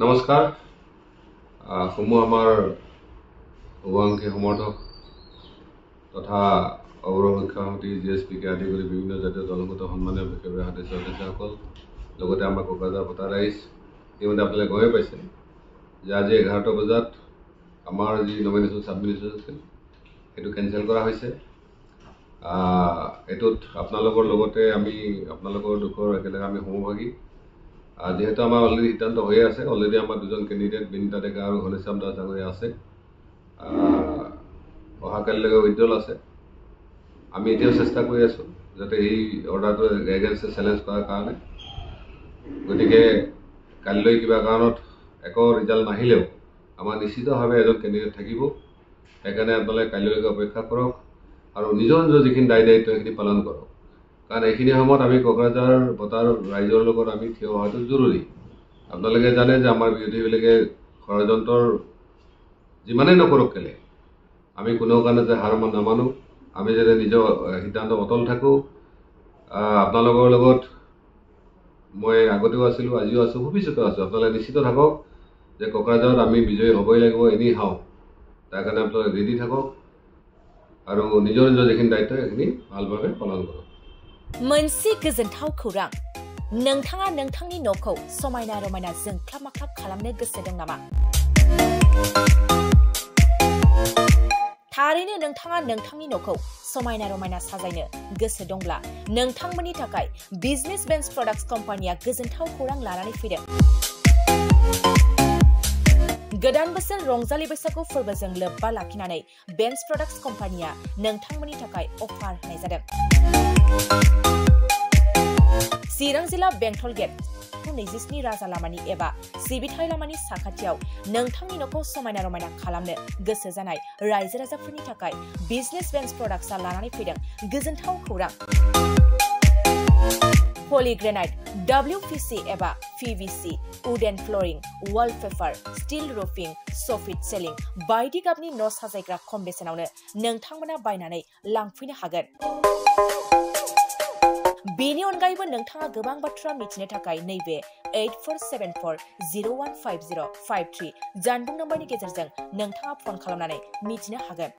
নমস্কাৰ সমূহ আমাৰ উভয়ংশী সমৰ্থক তথা অগ্ৰহ শিক্ষা সমিতি জিএছপিকে আদি কৰি বিভিন্ন জাতীয় দলগত সন্মানীয় সদস্যসকল লগতে আমাৰ কোকৰাঝাৰ ভোটাৰ ৰাইজ ইতিমধ্যে আপোনালোকে গমে পাইছে যে আজি 11টা বজাত আমাৰ যি নমিনেশ্যন ছাবমিশ্যন আছিল সেইটো কেঞ্চেল কৰা হৈছে। এইটোত আপোনালোকৰ লগতে আমি আপোনালোকৰ দুখৰ একেলগে আমি সমভাগী। যেহেতু আমাৰ অলৰেডি সিদ্ধান্ত হৈ আছে, অলৰেডি আমাৰ দুজন কেণ্ডিডেট বিনিতা ডেকা আৰু ঘনশ্যাম দাস ডাঙৰীয়া আছে, অহাকালিলৈকে উজ্জ্বল আছে। আমি এতিয়াও চেষ্টা কৰি আছোঁ যাতে এই অৰ্ডাৰটো এগেইনষ্টে চেলেঞ্জ কৰাৰ কাৰণে। গতিকে কালিলৈ কিবা কাৰণত একো ৰিজাল্ট নাহিলেও আমাৰ নিশ্চিতভাৱে এজন কেণ্ডিডেট থাকিব। সেইকাৰণে আপোনালোকে কাইলৈকে অপেক্ষা কৰক আৰু নিজৰ নিজৰ যিখিনি দায়িত্ব সেইখিনি পালন কৰক। কাৰণ এইখিনি সময়ত আমি কোকৰাঝাৰ ভোটাৰ ৰাইজৰ লগত আমি থিয় হোৱাটো জৰুৰী। আপোনালোকে জানে যে আমাৰ বিৰোধীবিলাকে ষড়যন্ত্ৰৰ যিমানেই নকৰক কেলে আমি কোনো কাৰণে যে হাৰ নামানো, আমি যাতে নিজৰ সিদ্ধান্ত অটল থাকোঁ। আপোনালোকৰ লগত মই আগতেও আছিলোঁ, আজিও আছোঁ, ভৱিষ্যতেও আছোঁ। আপোনালোকে নিশ্চিত থাকক যে কোকৰাঝাৰত আমি বিজয়ী হ'বই লাগিব, এনেই হাওঁ। তাৰ কাৰণে আপোনালোকে ৰেডি থাকক আৰু নিজৰ নিজৰ যিখিনি দায়িত্ব সেইখিনি ভালভাৱে পালন কৰক। मोनसे गोजोनथाव खौरां, नोंथाङा नोंथांनि न'खौ समायना रमायना जोंख्लाब माख्लाब खालामनो गोसो दं नामा? थारैनो नोंथाङा नोंथांनि न'खौ समायना रमायना साजायनो गोसो दंब्ला नोंथांमोननि थाखाय बिजनेस बेन्स प्रडाक्ट्स कम्पानिया गोजोनथाव खौरां लानानै फैदों। गोदान बोसोर रंजालि बैसागु फोरबोजों लोब्बा लाखिनानै बेन्स प्रडाक्ट्स कम्पानिया नोंथांमोननि थाखाय अफार होनाय जादों। चिरां जिल्ला बेंटल गेट 27 राजा लामानि एबा सिबिथाय लामानि साखाथियाव नोंथांनि न'खौ समायना रमायना खालामनो गोसो जानाय रायजो राजाफोरनि थाखाय बिजनेस बेन्स प्रडाक्ट्सआ लानानै फैदों गोजोनथाव खौरां। पलिग्रेनाइट, WPC एबा PVC, wooden flooring, wallpaper, steel roofing, soffit ceiling बायदि गाबनि न' साजायग्रा खम बेसेनावनो नोंथांमोना बायनानै लांफैनो हागोन। बेनि अनगायैबो नोंथाङा गोबां बाथ्रा मिथिनो थाखाय नैबे 8474015053 जानबुं नम्बरनि गेजेरजों नोंथाङा फन खालामनानै मिथिनो हागोन।